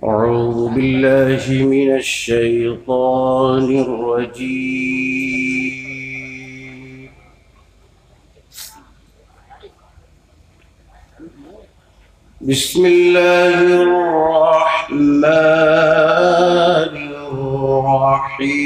أعوذ بالله من الشيطان الرجيم. بسم الله الرحمن الرحيم.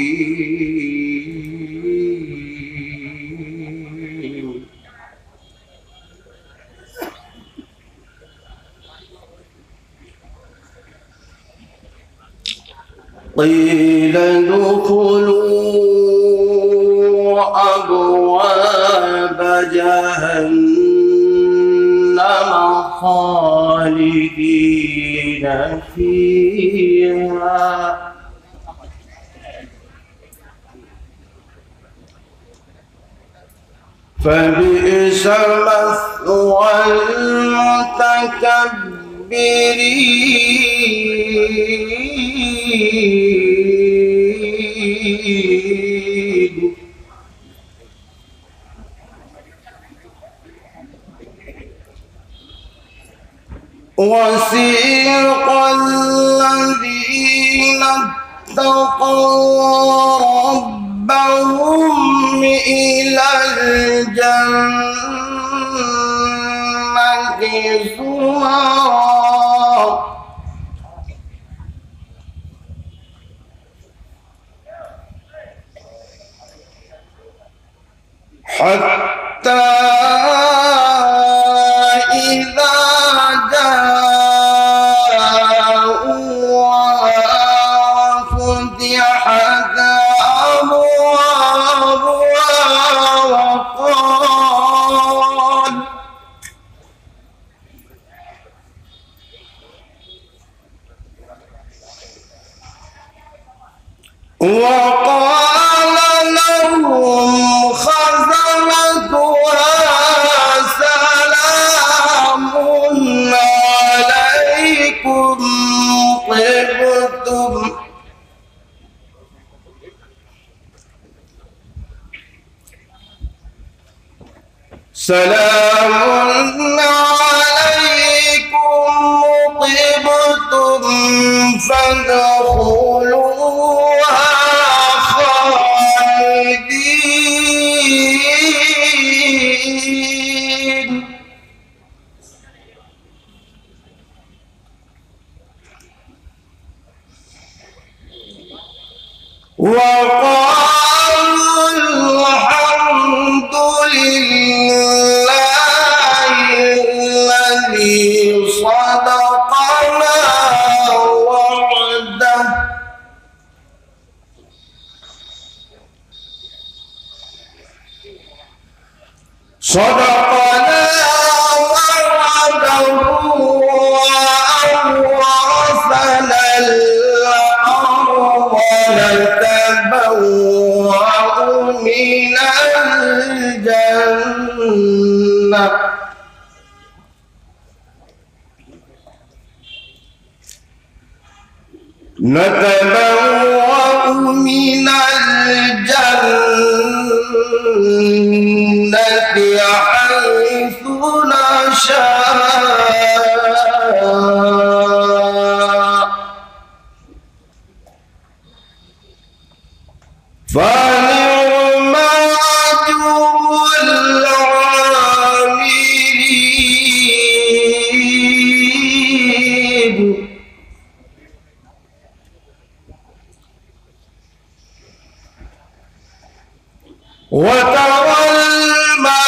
قيل ادخلوا أبواب جهنم خالدين فيها فبئس مثوى المتكبرين. وسيق الذين اتقوا ربهم إلى الجنة زمرا حتى إذا فتحت أبوابها وقال لهم خزنتها سلام عليكم طبتم فادخلوها خالدين. وقالوا الحمد لله الذي صدقنا وعده وأورثنا الأرض نتبوأ من الجنة حيث نشاء فنعم أجر العاملين. وترى الملائكة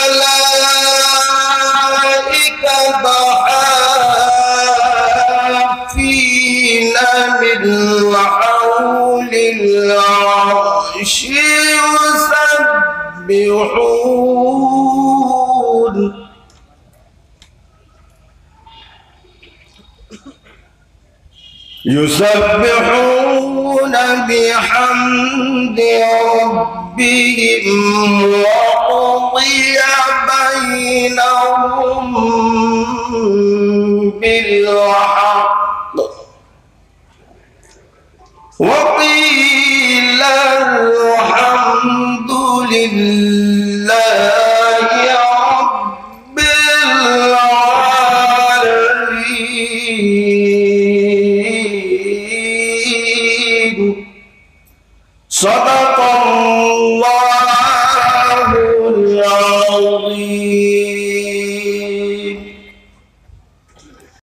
حافين من حول العرش يسبحون بحمد ربهم وقضي بينهم بالحق وقيل الحمد لله رب العالمين. صدق الله العظيم.